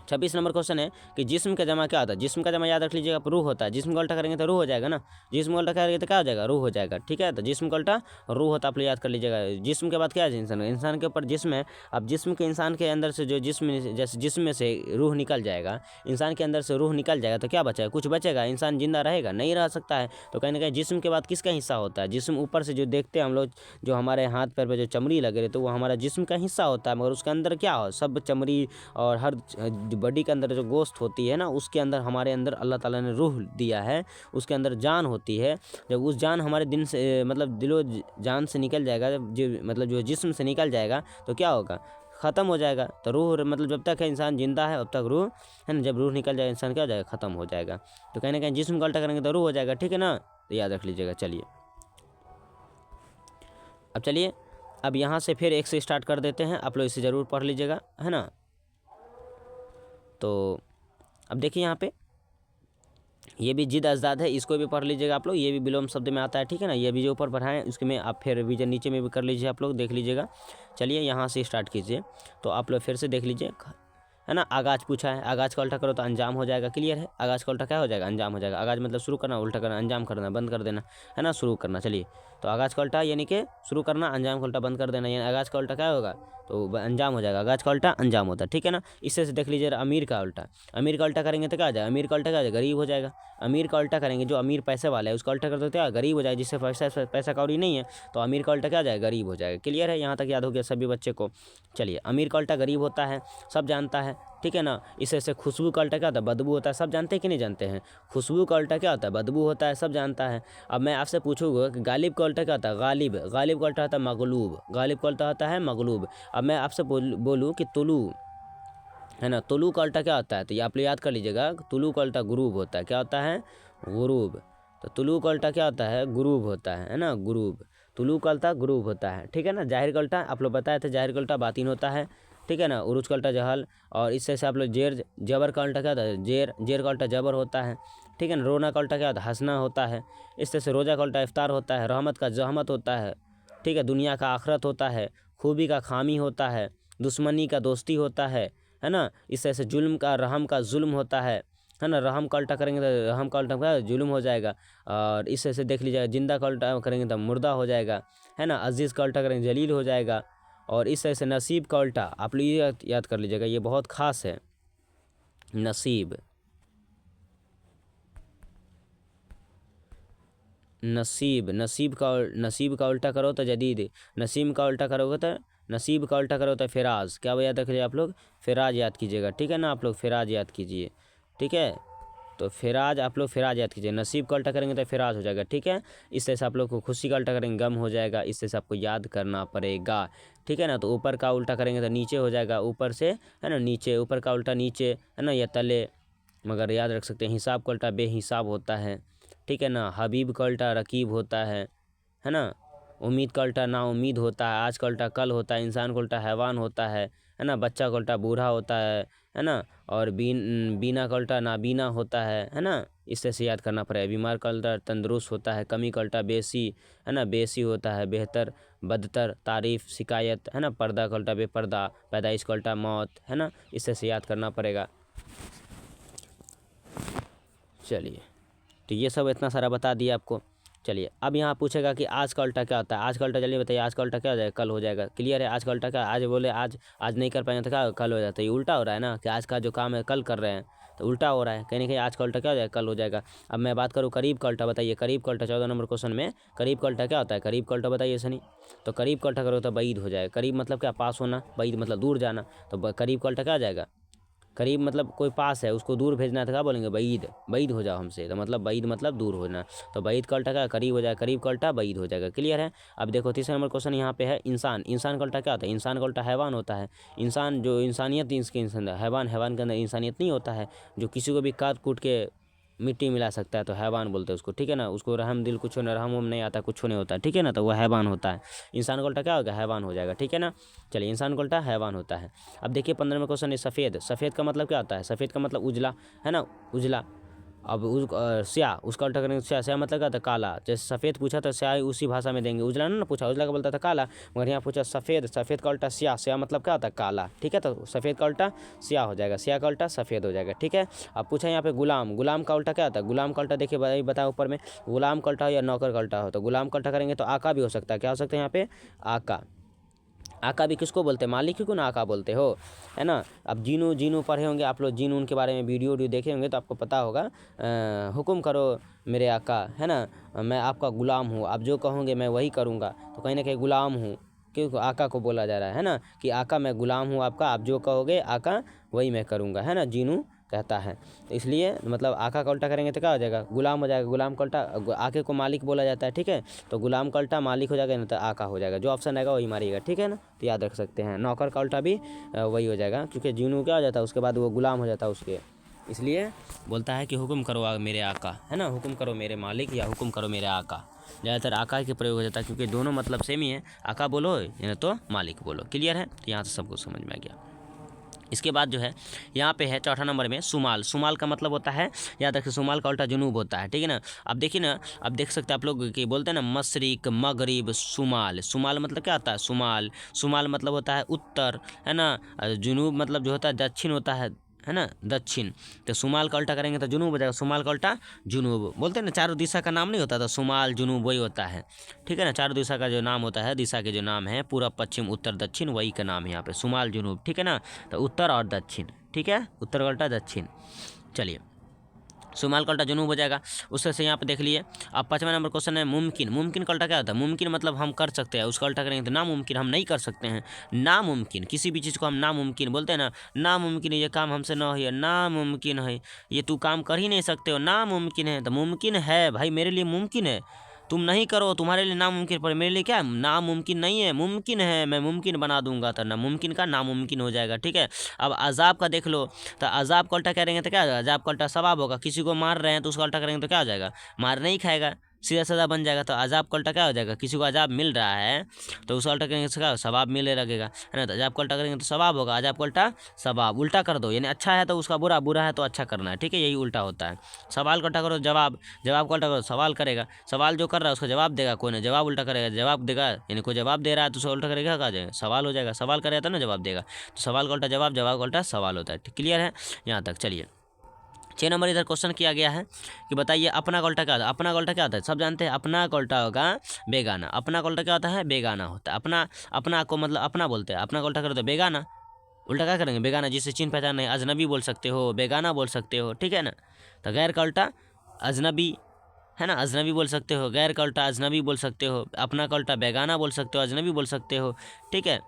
26 नंबर क्वेश्चन है कि जिस्म का जमा क्या होता है? जिस्म का जमा याद रख लीजिएगा, रूह होता है। जिस्म का उल्टा करेंगे तो रूह हो जाएगा ना, जिस्म का उल्टा करेंगे तो क्या हो जाएगा, रूह हो जाएगा, ठीक है। तो जिस्म का उल्टा रूह होता है, आप लोग याद कर लीजिएगा। जिस्म के बाद क्या है, इंसान, इंसान के ऊपर जिस्म है। अब जिस्म के, इंसान के अंदर से जो जिस्म, जैसे जिस्म में से रूह निकल जाएगा, इंसान के अंदर से रूह निकल जाएगा तो क्या बचेगा, कुछ बचेगा, इंसान जिंदा रहेगा, नहीं रह सकता है। तो कहीं ना कहीं जिस्म के बाद किसका हिस्सा होता है? जिस्म ऊपर से जो देखते हैं हम लोग, जो हमारे हाथ पैर पे जो चमड़ी लगे रहते, तो वो हमारा जिस्म का हिस्सा होता है, मगर उसके अंदर क्या हो, सब चमड़ी और हर बॉडी के अंदर जो गोश्त होती है ना, उसके अंदर हमारे अंदर अल्लाह ताला ने रूह दिया है, उसके अंदर जान होती है। जब उस जान हमारे दिन से, मतलब दिलो जान से निकल जाएगा, जो मतलब जो जिस्म से निकल जाएगा तो क्या होगा, ख़त्म हो जाएगा। तो रूह मतलब जब तक है इंसान जिंदा है तब तक रूह है ना, जब रूह निकल जाएगा इंसान क्या हो जाएगा, ख़त्म हो जाएगा। तो कहीं ना कहीं जिस्म का उल्टा करेंगे तो रूह हो जाएगा, ठीक है ना, तो याद रख लीजिएगा। चलिए अब चलिए, अब यहाँ से फिर एक से स्टार्ट कर देते हैं, आप लोग इसे ज़रूर पढ़ लीजिएगा, है ना। तो अब देखिए यहाँ पे ये भी जिद अजदाद है, इसको भी पढ़ लीजिएगा आप लोग, ये भी विलोम शब्द में आता है, ठीक है ना। ये भी जो ऊपर पढ़ाएं उसके में आप फिर रिवीजन नीचे में भी कर लीजिए, आप लोग देख लीजिएगा। चलिए यहाँ से स्टार्ट कीजिए, तो आप लोग फिर से देख लीजिए, है ना। आगाज पूछा है, आगाज का उल्टा करो तो अंजाम हो जाएगा, क्लियर है। आगाज का उल्टा क्या हो जाएगा, अंजाम हो जाएगा। आगाज मतलब शुरू करना, उल्टा करना, अंजाम करना, बंद कर देना, है ना, शुरू करना। चलिए तो आगाज का उल्टा यानी कि शुरू करना, अंजाम का उल्टा बंद कर देना, यानी आगाज का उल्टा क्या होगा, तो अंजाम हो जाएगा। आगाज का उल्टा अंजाम होता है, ठीक है ना। इससे से देख लीजिए अमीर का उल्टा, अमीर का उल्टा करेंगे तो क्या हो जाएगा, अमीर का उल्टा क्या हो जाएगा, गरीब हो जाएगा। अमीर का उल्टा करेंगे, जो अमीर पैसे वाला है उसका उल्टा कर देते हैं गरीब हो जाएगा, जिससे पैसा कौड़ी नहीं है, तो अमीर का उल्टा क्या हो जाएगा, गरीब हो जाएगा। क्लियर है, यहाँ तक याद हो गया सभी बच्चे को। चलिए अमीर का उल्टा गरीब होता है, सब जानता है, ठीक है ना। इससे खुशबू का उल्टा क्या होता है, बदबू होता है, सब जानते हैं कि नहीं जानते हैं। खुशबू का उल्टा क्या होता है, बदबू होता है, सब जानता है। अब मैं आपसे पूछूंगा कि गालिब का उल्टा क्या होता है, गालिब, गालिब का उल्टा होता है मगलूब, गालिब का उल्टा होता है मगलूब। अब मैं आपसे बोलूँ कि तुलू, है ना, तुलू का उल्टा क्या होता है, तो ये आप लोग याद कर लीजिएगा, तुलू का उल्टा गुरूब होता है, क्या होता है, गुरूब। तो तुलू का उल्टा क्या होता है, गुरूब होता है ना, गुरूब। तुलू का उल्टा गुरूब होता है, ठीक है ना। जाहिर का उल्टा आप लोग बताए थे, जाहिर का उल्टा बातिन होता है, ठीक है ना। उरुज का उल्टा जहल, और इससे से आप लोग जेर, जबर का उल्टा क्या होता है, जेर, जेर का उल्टा जबर होता है, ठीक है ना। रोना का उल्टा क्या होता है, हंसना होता है। इससे से रोज़ा का उल्टा इफ्तार होता है, रहमत का जहमत होता है, ठीक है। दुनिया का आखरत होता है, खूबी का खामी होता है, दुश्मनी का दोस्ती होता है ना। इस तरह से जुल्म का, रहम का जुल्म होता है ना। रहम का उल्टा करेंगे तो रहम का उल्टा क्या, जुल्म हो जाएगा। और इस तरह से देख लीजिएगा, जिंदा का उल्टा करेंगे तो मुर्दा हो जाएगा, है ना। अजीज़ का उल्टा करेंगे जलील हो जाएगा। और इस तरह से नसीब का उल्टा आप लोग ये याद कर लीजिएगा, ये बहुत ख़ास है, नसीब, नसीब, नसीब का उल्टा करो तो जदीद, नसीब का उल्टा करोगे तो, नसीब का उल्टा करो तो फिराज, क्या वो याद रखिए आप लोग, फिराज याद कीजिएगा, ठीक है ना। आप लोग फिराज याद कीजिए, ठीक है। तो फिराज, आप लोग फिराज याद कीजिए, नसीब का उल्टा करेंगे तो फिराज हो जाएगा, ठीक है। इससे से आप लोग को खुशी का उल्टा करेंगे गम हो जाएगा, इससे से आपको याद करना पड़ेगा, ठीक है ना। तो ऊपर का उल्टा करेंगे तो नीचे हो जाएगा, ऊपर से, है ना, नीचे, ऊपर का उल्टा नीचे, है ना, या तले, मगर याद रख सकते हैं। हिसाब का उल्टा बेहिसाब होता है, ठीक है ना। हबीब का उल्टा रकीब होता है ना। उम्मीद का उल्टा नाउम्मीद होता है, आज का उल्टा कल होता है, इंसान का उल्टा हैवान होता है ना। बच्चा का उल्टा बूढ़ा होता है ना। और बीना का उल्टा नाबीना होता है ना। इससे से याद करना पड़ेगा। बीमार का उल्टा तंदुरुस्त होता है, कमी का उल्टा बेसी, है ना, बेसी होता है, बेहतर, बदतर, तारीफ, शिकायत, है ना। पर्दा का उल्टा बेपर्दा, पैदाइश का उल्टा मौत, है ना। इससे से याद करना पड़ेगा। चलिए तो ये सब इतना सारा बता दिया आपको। चलिए अब यहाँ पूछेगा कि आज का उल्टा क्या होता है। आज का उल्टा चलिए बताइए, आज का उल्टा क्या हो जाएगा, कल हो जाएगा। क्लियर है, आज का उल्टा क्या, आज बोले आज, आज नहीं कर पाएंगे तो क्या, कल हो जाता है। ये उल्टा हो रहा है ना, कि आज का जो काम है कल कर रहे हैं, तो उल्टा हो रहा है, कहीं ना कहीं आज का उल्टा क्या हो जाएगा, कल हो जाएगा। अब मैं बात करूँ करीब का उल्टा, बताइए करीब का उल्टा 14 नंबर क्वेश्चन में करीब का उल्टा क्या होता है, करीब का उल्टा बताइए सनी। तो करीब का उल्टा करो तो बैद हो जाएगा। करीब मतलब क्या, पास होना, बैद मतलब दूर जाना, तो करीब का उल्टा क्या आ जाएगा, करीब मतलब कोई पास है उसको दूर भेजना, तो क्या बोलेंगे, बैद, बैद हो जाओ हमसे, तो मतलब बैद मतलब दूर होना, तो बैद का उल्टा क्या, करीब हो जाएगा, करीब का उल्टा बैद हो जाएगा। क्लियर है। अब देखो तीसरा नंबर क्वेश्चन यहाँ पे है इंसान। इंसान का उल्टा क्या होता है, इंसान का उल्टा हैवान होता है। इंसान जो इंसानियत इसके इंसान, हैवान, हैवान के अंदर इंसानियत नहीं होता है, जो किसी को भी काट कूट के मिट्टी मिला सकता है तो हैवान बोलते हैं उसको, ठीक है ना। उसको रहम दिल कुछ नहीं, रहम नहीं आता, कुछ नहीं होता, ठीक है ना, तो वह हैवान होता है। इंसान का उल्टा क्या होगा, हैवान हो जाएगा, ठीक है ना। चलिए इंसान का उल्टा हैवान होता है। अब देखिए 15 में क्वेश्चन है सफ़ेद। सफ़ेद का मतलब क्या होता है, सफ़ेद का मतलब उजला, है ना, उजला। अब स्याह, उसका उल्टा करेंगे स्याह। स्याह मतलब क्या होता है, काला। जैसे सफ़ेद पूछा तो स्याह उसी भाषा में देंगे, उजला ना पूछा, उजला का बोलता था काला, मगर यहाँ पूछा सफ़ेद। सफ़ेद का उल्टा स्याह। स्याह मतलब क्या होता है, काला, ठीक है। तो सफ़ेद का उल्टा स्याह हो जाएगा, स्याह का उल्टा सफ़ेद हो जाएगा, ठीक है। अब पूछा यहाँ पे गुलाम। गुलाम का उल्टा क्या होता है, गुलाम का उल्टा देखिए बताओ ऊपर में, गुलाम का उल्टा हो या नौकर का उल्टा हो, तो गुलाम का उल्टा करेंगे तो आका भी हो सकता है। क्या हो सकता है यहाँ पे, आका। आका भी किसको बोलते हैं, मालिक को ना आका बोलते हो, है ना। अब जीनू, जीनू पढ़े होंगे आप लोग, जीनू उनके बारे में वीडियो देखे होंगे तो आपको पता होगा। हुक्म करो मेरे आका, है ना, मैं आपका गुलाम हूँ, आप जो कहोगे मैं वही करूँगा, तो कहीं ना कहीं गुलाम हूँ, क्योंकि आका को बोला जा रहा है ना, कि आका मैं गुलाम हूँ आपका, आप जो कहोगे आका वही मैं करूँगा, है ना, जीनू कहता है। तो इसलिए मतलब आका का उल्टा करेंगे तो क्या हो जाएगा, गुलाम हो जाएगा। गुलाम का उल्टा, आके को मालिक बोला जाता है, ठीक है, तो गुलाम का उल्टा मालिक हो जाएगा, नहीं तो आका हो जाएगा। जो ऑप्शन आएगा वही मारिएगा, ठीक है ना, तो याद रख सकते हैं। नौकर का उल्टा भी वही हो जाएगा, क्योंकि जीनू क्या हो जाता है उसके बाद वो गुलाम हो जाता है उसके, इसलिए बोलता है कि हुक्म करो मेरे आका, है ना, हुक्म करो मेरे मालिक या हुक्म करो मेरे आका। ज़्यादातर आका के प्रयोग हो जाता है, क्योंकि दोनों मतलब सेम ही है, आका बोलो या तो मालिक बोलो। क्लियर है, तो यहाँ से सबको समझ में आ गया। इसके बाद जो है यहाँ पे है चौथा नंबर में सुमाल। सुमाल का मतलब होता है, याद रखिए, सुमाल का उल्टा जुनूब होता है, ठीक है ना। अब देखिए ना, अब देख सकते हैं आप लोग कि बोलते हैं ना मशरिक, मगरिब, सुमाल। सुमाल मतलब क्या आता है, सुमाल। सुमाल मतलब होता है उत्तर, है ना। जुनूब मतलब जो होता है दक्षिण होता है ना, दक्षिण। तो सुमाल का उल्टा करेंगे तो जुनूब हो जाएगा। सुमाल का उल्टा जुनूब। बोलते हैं ना चारों दिशा का नाम नहीं होता, तो सुमाल जुनूब वही होता है, ठीक है ना। चारों दिशा का जो नाम होता है, दिशा के जो नाम है, पूर्व पश्चिम उत्तर दक्षिण, वही का नाम है यहाँ पे सुमाल जुनूब, ठीक है ना। तो उत्तर और दक्षिण, ठीक है, उत्तर का उल्टा दक्षिण। चलिए सुमाल का उल्टा जुनूब हो जाएगा। उससे से यहाँ पे देख लिए। अब 5वां नंबर क्वेश्चन है मुमकिन। मुमकिन का उल्टा क्या होता है, मुमकिन मतलब हम कर सकते हैं, उसका उल्टा करेंगे तो नामुमकिन, हम नहीं कर सकते हैं। नामुमकिन, किसी भी चीज़ को हम नामुमकिन बोलते हैं ना, नामुमकिन है ये काम हमसे ना हो, ये नामुमकिन है, ये तू काम कर ही नहीं सकते हो, नामुमकिन है। तो मुमकिन है भाई, मेरे लिए मुमकिन है, तुम नहीं करो, तुम्हारे लिए नामुमकिन, पर मेरे लिए क्या है, नामुमकिन नहीं है, मुमकिन है, मैं मुमकिन बना दूंगा, तो नामुमकिन का नामुमकिन हो जाएगा, ठीक है। अब अजाब का देख लो, तो अजाब का उल्टा करेंगे तो क्या, अजाब का उल्टा सवाब होगा। किसी को मार रहे हैं तो उसका उल्टा करेंगे तो क्या हो जाएगा, मार नहीं खाएगा, सीधा साधा बन जाएगा। तो अजाब का उल्टा क्या हो जाएगा, किसी को अजाब मिल रहा है तो उसका उल्टा करेंगे तो क्या, सवाब मिलने लगेगा, है ना। तो अजाब का उल्टा करेंगे तो सवाब होगा, अजाब का उल्टा सवाब। उल्टा कर दो, यानी अच्छा है तो उसका बुरा, बुरा है तो अच्छा करना है, ठीक है, यही उल्टा होता है। सवाल का उल्टा करो जवाब, जवाब का उल्टा करो सवाल करेगा, सवाल जो कर रहा है उसका जवाब देगा, कोई ना जवाब उल्टा करेगा, जवाब देगा, यानी कोई जवाब दे रहा है तो उसका उल्टा करेगा, क्या जाएगा, सवाल हो जाएगा। सवाल करेगा तो ना जवाब देगा, तो सवाल का उल्टा जवाब, जवाब का उल्टा सवाल होता है। क्लियर है यहाँ तक। चलिए 6 नंबर इधर क्वेश्चन किया गया है कि बताइए अपना का उल्टा क्या होता है। अपना का उल्टा क्या होता है, सब जानते हैं, अपना का उल्टा होगा बेगाना। अपना का उल्टा क्या होता है, बेगाना होता है। अपना, अपना को मतलब अपना बोलते हैं, अपना का उल्टा करो तो बेगाना। उल्टा क्या करेंगे, बेगाना, जिससे चिन्ह पहचान नहीं, अजनबी बोल सकते हो, बेगाना बोल सकते हो, ठीक है ना। तो गैर का उल्टा अजनबी, है ना, अजनबी बोल सकते हो, गैर का उल्टा अजनबी बोल सकते हो, अपना का उल्टा बेगाना बोल सकते हो, अजनबी बोल सकते हो, ठीक है।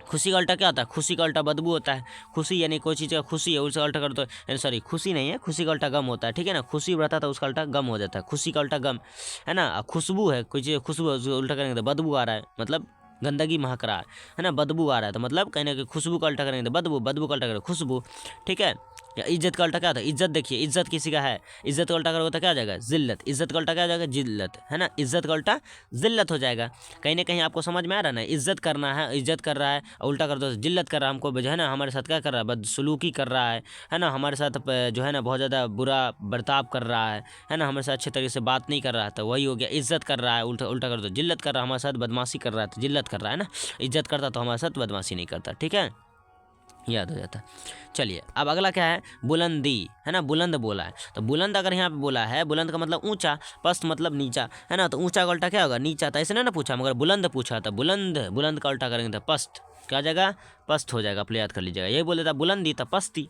खुशी का उल्टा क्या होता है, खुशी का उल्टा बदबू होता है। खुशी यानी कोई चीज़ का खुशी है, उसका उल्टा करो तो, सॉरी खुशी नहीं है, खुशी का उल्टा गम होता है, ठीक है ना। खुशी रहता था उसका उल्टा गम हो जाता है, खुशी का उल्टा गम, है ना। खुशबू है, कोई चीज़ खुशबू है, उसका उल्टा करेंगे तो बदबू आ रहा है, मतलब गंदगी महक रहा है ना, बदबू आ रहा है, तो मतलब कहीं ना कहीं खुशबू का उल्टा करेंगे तो बदबू, बदबू का उल्टा करेंगे खुशबू, ठीक है। या इज्जत का उल्टा क्या होता है, इज्जत देखिए, इज्जत किसी का है, इज्जत का उल्टा करोगे तो क्या आ जाएगा, जिल्लत। इज्जत का उल्टा क्या आ जाएगा, जिल्लत, है ना। इज्जत का उल्टा जिल्लत हो जाएगा। कहीं ना कहीं आपको समझ में आ रहा है ना, इज्जत करना है, इज्जत कर रहा है, और उल्टा कर दो जिल्लत कर रहा है, हमको जो है ना हमारे साथ क्या कर रहा है, बदसलूकी कर रहा है ना, हमारे साथ जो है ना बहुत ज़्यादा बुरा बर्ताव कर रहा है ना, हमारे साथ अच्छे तरीके से बात नहीं कर रहा है, तो वही हो गया इज्जत कर रहा है। उल्टा उल्टा कर दो जिल्लत कर रहा है, हमारे साथ बदमाशी कर रहा है तो जिल्लत कर रहा है ना। इज्जत करता तो हमारे साथ बदमाशी नहीं करता, ठीक है, याद हो जाता। चलिए अब अगला क्या है, बुलंदी, है ना, बुलंद बोला है। तो बुलंद अगर यहाँ पे बोला है, बुलंद का मतलब ऊंचा, पस्त मतलब नीचा, है ना। तो ऊंचा का उल्टा क्या होगा, नीचा। तो ऐसे ना पूछा, मगर बुलंद पूछा था, बुलंद, बुलंद का उल्टा करेंगे तो पस्त, क्या जाएगा, पस्त हो जाएगा। आप याद कर लीजिएगा, यही बोले था बुलंदी तो पस्ती,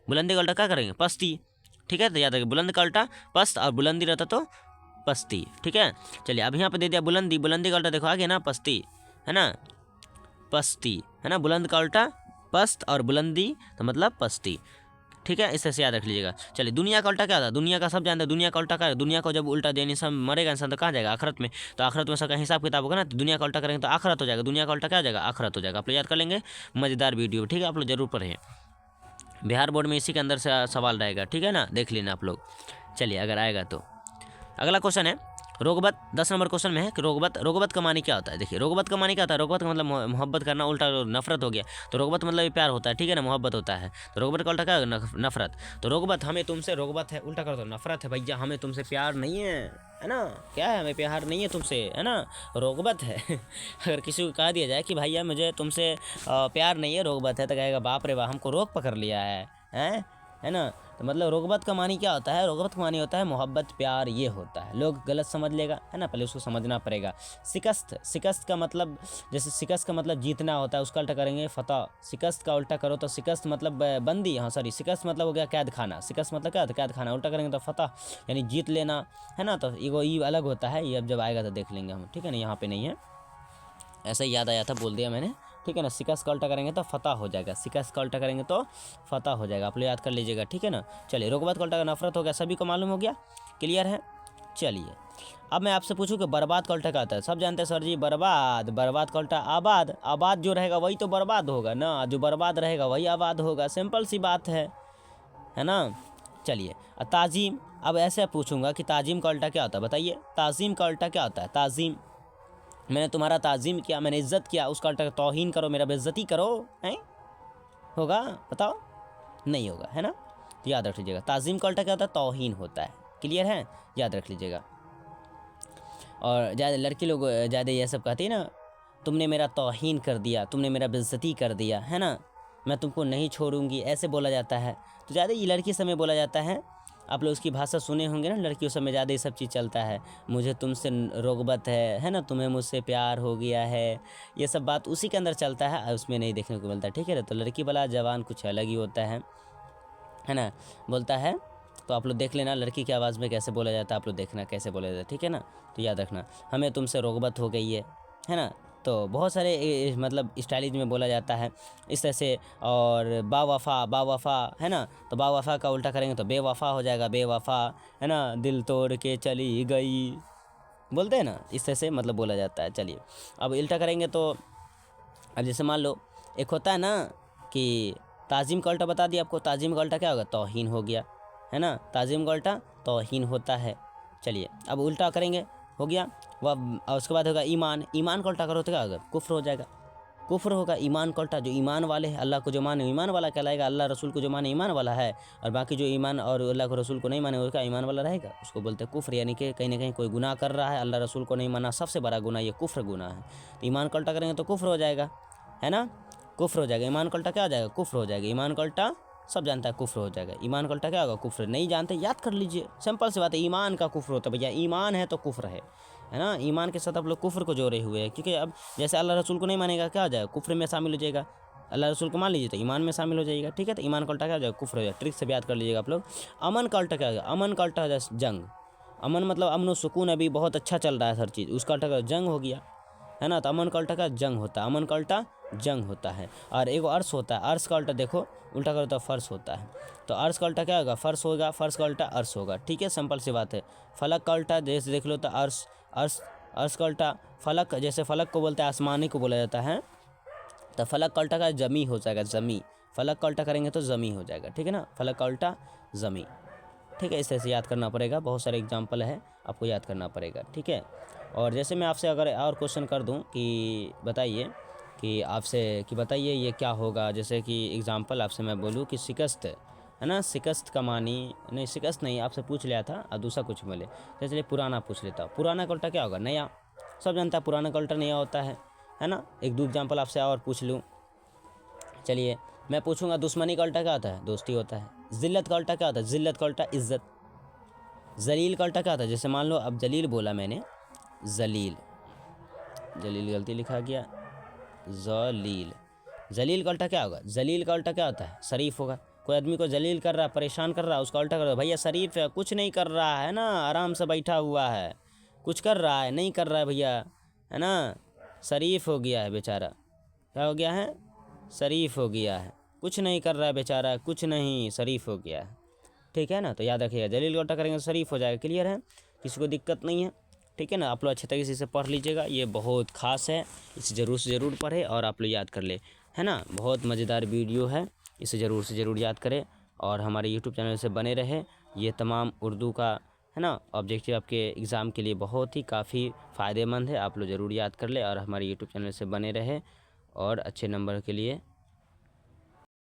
बुलंदी का उल्टा क्या करेंगे, पस्ती। ठीक है, तो याद रखिए बुलंद का उल्टा पस्त और बुलंदी रहता तो पस्ती। ठीक है, चलिए अब यहाँ पे दे दिया बुलंदी, बुलंदी का उल्टा देखो आगे ना पस्ती, है ना, पस्ती, है ना, बुलंद का उल्टा पस्त और बुलंदी तो मतलब पस्ती। ठीक है, इस तरह से याद रख लीजिएगा। चलिए दुनिया का उल्टा क्या था, दुनिया का सब जानते हैं, दुनिया का उल्टा क्या है, दुनिया को जब उल्टा देने से मरेगा इंसान तो कहाँ जाएगा, आखिरत में। तो आखिरत में सबका हिसाब किताब होगा ना, तो दुनिया का उल्टा करेंगे तो आखिरत हो जाएगा, दुनिया का उल्टा क्या हो जाएगा, आखिरत हो जाएगा। आप लोग याद कर लेंगे, मजेदार वीडियो। ठीक है, आप लोग जरूर पढ़ें, बिहार बोर्ड में इसी के अंदर से सवाल रहेगा। ठीक है ना, देख लेना आप लोग। चलिए अगर आएगा तो अगला क्वेश्चन है रोगबत, 10 नंबर क्वेश्चन में है कि रोगबत का मानी क्या होता है। देखिए रोगबत का मानी क्या होता है, रोगबत का मतलब मोहब्बत करना, उल्टा नफरत हो गया। तो रोगबत मतलब ये प्यार होता है, ठीक है ना, मोहब्बत होता है। तो रोगबत का उल्टा क्या है, नफरत। तो रोगबत हमें तुमसे, रोगबत है उल्टा कर दो नफरत है, भैया हमें तुमसे प्यार नहीं है ना, क्या है, हमें प्यार नहीं है तुमसे, है ना, रोगबत है। अगर किसी को कह दिया जाए कि भैया मुझे तुमसे प्यार नहीं है, रोगबत है, तो कहेगा बाप रे बाप हमको रोग पकड़ लिया है ना। तो मतलब रोगबत का मानी क्या होता है, रोगबत का मानी होता है मोहब्बत प्यार, ये होता है। लोग गलत समझ लेगा, है ना, पहले उसको समझना पड़ेगा। शिकस्त, शिकस्त का मतलब, जैसे शिकस्त का मतलब जीतना होता है, उसका उल्टा करेंगे फतह। शिकस्त का उल्टा करो तो शिकस्त मतलब बंदी, हाँ सॉरी, शिकस्त मतलब हो गया कैद खाना, शिकस्त मतलब क्या होता है, कैद खाना, उल्टा करेंगे तो फतह यानी जीत लेना, है ना। तो ये अलग होता है, ये अब जब आएगा तो देख लेंगे हम। ठीक है ना, यहाँ पे नहीं है, ऐसा ही याद आया था, बोल दिया मैंने। ठीक है ना, शिकस्त का उल्टा करेंगे तो फतह हो जाएगा, शिकस्त का उल्टा करेंगे तो फतह हो जाएगा, आप लोग याद कर लीजिएगा। ठीक है ना, चलिए रोगबत का उल्टा का नफरत हो गया, सभी को मालूम हो गया, क्लियर है। चलिए अब मैं आपसे पूछूं कि बर्बाद का उल्टा क्या होता है। सब जानते हैं सर जी, बर्बाद, बर्बाद का उल्टा आबाद, आबाद जो रहेगा वही तो बर्बाद होगा ना, जो बर्बाद रहेगा वही आबाद होगा, सिंपल सी बात है ना। चलिए ताजीम, अब ऐसे पूछूंगा कि ताजीम का उल्टा क्या होता है, बताइए ताजीम का उल्टा क्या होता है। ताजीम, मैंने तुम्हारा ताज़ीम किया, मैंने इज़्ज़त किया, उसका उल्टा तौहीन करो, मेरा बेइज्जती करो, हैं, होगा, बताओ, नहीं होगा, है ना। तो याद रख लीजिएगा, ताज़ीम का उल्टा क्या होता है, तौहीन होता है, क्लियर है, याद रख लीजिएगा। और ज़्यादा लड़की लोग ज़्यादा ये सब कहती है ना, तुमने मेरा तौहीन कर दिया, तुमने मेरा बेइज्जती कर दिया, है ना, मैं तुमको नहीं छोड़ूंगी, ऐसे बोला जाता है। तो ज़्यादा ये लड़की समय बोला जाता है, आप लोग उसकी भाषा सुने होंगे ना, लड़कियों समय ज़्यादा ये सब चीज़ चलता है, मुझे तुमसे रोगबत है ना, तुम्हें मुझसे प्यार हो गया है, ये सब बात उसी के अंदर चलता है, उसमें नहीं देखने को मिलता है। ठीक है ना, तो लड़की वाला जवान कुछ अलग ही होता है ना, बोलता है। तो आप लोग देख लेना लड़की की आवाज़ में कैसे बोला जाता है, आप लोग देखना कैसे बोला जाता है, ठीक है ना। तो याद रखना, हमें तुमसे रोगबत हो गई है ना। तो बहुत सारे मतलब स्टाइलिश में बोला जाता है इस तरह से। और बावफ़ा है ना, तो बावफ़ा का उल्टा करेंगे तो बेवफ़ा हो जाएगा, बेवफ़ा, है ना, दिल तोड़ के चली गई, बोलते हैं ना, इस तरह से मतलब बोला जाता है। चलिए अब उल्टा करेंगे तो, अब जैसे मान लो एक होता है ना कि ताज़ीम का उल्टा बता दिया आपको, ताज़ीम का उल्टा क्या होगा, तौहीन हो गया, है ना, ताज़ीम का उल्टा तौहीन होता है। चलिए अब उल्टा करेंगे, हो गया वह, उसके बाद होगा ईमान, ईमान का उल्टा करो तो क्या होगा, कुफ्र हो जाएगा, कुफ्र होगा। ईमान का उल्टा, जो ईमान वाले हैं, अल्लाह को जो माने ईमान वाला कहलाएगा, अल्लाह रसूल को जो माने ईमान वाला है, और बाकी जो ईमान और अल्लाह को रसूल को नहीं माने उसका ईमान वाला रहेगा, उसको बोलते हैं कुफ्र। यानी कि कहीं ना कहीं कोई गुनाह कर रहा है, अल्लाह रसूल को नहीं माना, सबसे बड़ा गुनाह ये कुफ्र गुनाह है। तो ईमान का उल्टा करेंगे तो कुफ्र हो जाएगा, है ना, कुफ्र हो जाएगा। ईमान का उल्टा क्या हो जाएगा, कुफ्र हो जाएगा। ईमान का उल्टा सब जानता है, कुफ्र हो जाएगा। ईमान का उल्टा क्या होगा, कुफ्र। नहीं जानते याद कर लीजिए, सिंपल सी बात है, ईमान का कुफ्र होता है भैया, ईमान है तो कुफ्र है ना। ईमान के साथ आप लोग कुफ्र को जोड़े हुए हैं, क्योंकि अब जैसे अल्लाह रसूल को नहीं मानेगा क्या हो जाएगा, कुफ्र में शामिल हो जाएगा। अल्लाह रसूल को मान लीजिए तो ईमान में शामिल हो जाएगा, ठीक है। तो ईमान का उल्टा क्या हो जाएगा, कुफ्र हो जाएगा। ट्रिक से याद कर लीजिएगा आप लोग। अमन का उल्टा क्या हो जाएगा, अमन का उल्टा हो जाए जंग। अमन मतलब अमन व सुकून, अभी बहुत अच्छा चल रहा है हर चीज़, उसका उल्टा जंग हो गया, है ना। तो अमन का उल्टा का जंग होता है, अमन का उल्टा जंग होता है। और एक अर्श होता है, अर्श का उल्टा देखो उल्टा करो तो फर्श होता है। तो अर्श का उल्टा क्या होगा, फर्श होगा, फर्श का उल्टा अर्श होगा, ठीक है, सिंपल सी बात है। फलक का उल्टा जैसे देख लो तो अर्श, अर्श, अर्श का उल्टा फलक, जैसे फलक को बोलते हैं आसमानी को बोला जाता है, तो फलक का उल्टा का जमी हो जाएगा, जमी। फलक का उल्टा करेंगे तो जमी हो जाएगा, ठीक है ना, फलक का उल्टा जमी, ठीक है। इस तरह से याद करना पड़ेगा, बहुत सारे एग्जाम्पल है, आपको याद करना पड़ेगा, ठीक है। और जैसे मैं आपसे अगर और क्वेश्चन कर दूं कि बताइए कि आपसे कि बताइए ये क्या होगा, जैसे कि एग्जांपल आपसे मैं बोलूं कि शिकस्त, है ना, शिकस्त का मानी, नहीं शिकस्त नहीं, आपसे पूछ लिया था और दूसरा कुछ मिले, जैसे पुराना पूछ लेता हूँ। पुराना का उल्टा क्या होगा, नया। सब जानता है पुराना का उल्टा नया होता है ना। एक दो एग्जाम्पल आपसे और पूछ लूँ, चलिए मैं पूछूंगा, दुश्मनी का उल्टा क्या होता है, दोस्ती होता है। जिल्लत का उल्टा क्या होता है, जिल्लत का उल्टा इज्जत। जलील का उल्टा क्या होता है, जैसे मान लो अब जलील बोला मैंने, जलील, जलील गलती लिखा गया, जलील, जलील का उल्टा क्या होगा, जलील का उल्टा क्या होता है, शरीफ होगा। कोई आदमी को जलील कर रहा है, परेशान कर रहा है, उसका उल्टा कर रहा है, भैया शरीफ है, कुछ नहीं कर रहा है ना, आराम से बैठा हुआ है, कुछ कर रहा है नहीं कर रहा है भैया, है ना, शरीफ हो गया है बेचारा। क्या हो गया है? शरीफ हो गया है, कुछ नहीं कर रहा है बेचारा, कुछ नहीं, शरीफ हो गया है। ठीक है ना, तो याद रखिएगा, जलील को उल्टा करेंगे तो शरीफ हो जाएगा। क्लियर है, किसी को दिक्कत नहीं है? ठीक है ना, आप लोग अच्छे तरीके से इसे पढ़ लीजिएगा, ये बहुत खास है, इसे ज़रूर से ज़रूर पढ़े और आप लोग याद कर ले, है ना। बहुत मज़ेदार वीडियो है, इसे ज़रूर से ज़रूर याद करें और हमारे यूट्यूब चैनल से बने रहे। ये तमाम उर्दू का, है ना, ऑब्जेक्टिव आपके एग्ज़ाम के लिए बहुत ही काफ़ी फ़ायदेमंद है, आप लोग ज़रूर याद कर ले और हमारे यूट्यूब चैनल से बने रहे और अच्छे नंबर के लिए